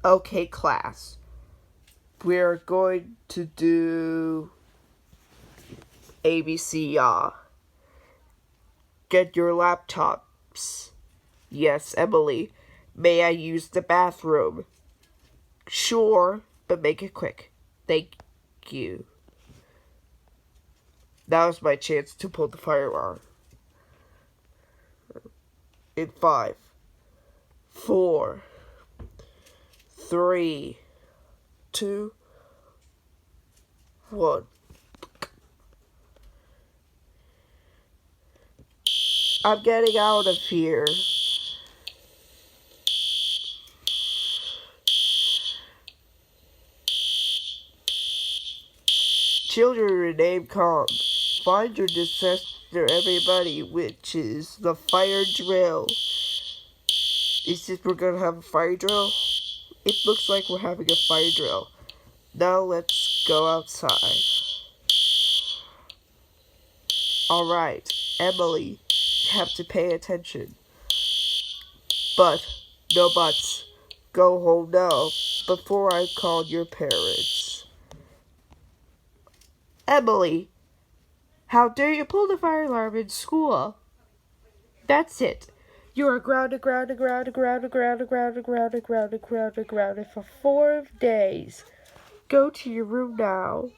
Okay, class. We're going to do ABC, Get your laptops. Yes, Emily. May I use the bathroom? Sure, but make it quick. Thank you. Now's my chance to pull the firearm. In 5, 4, 3, 2, 1. I'm getting out of here. Children remain calm. Find your disaster, everybody, which is the fire drill. Is this we're gonna have a fire drill? It looks like we're having a fire drill. Now let's go outside. Alright, Emily, you have to pay attention. But, no buts. Go home now, before I call your parents. Emily, how dare you pull the fire alarm in school? That's it. You are grounded for 4 days. Go to your room now.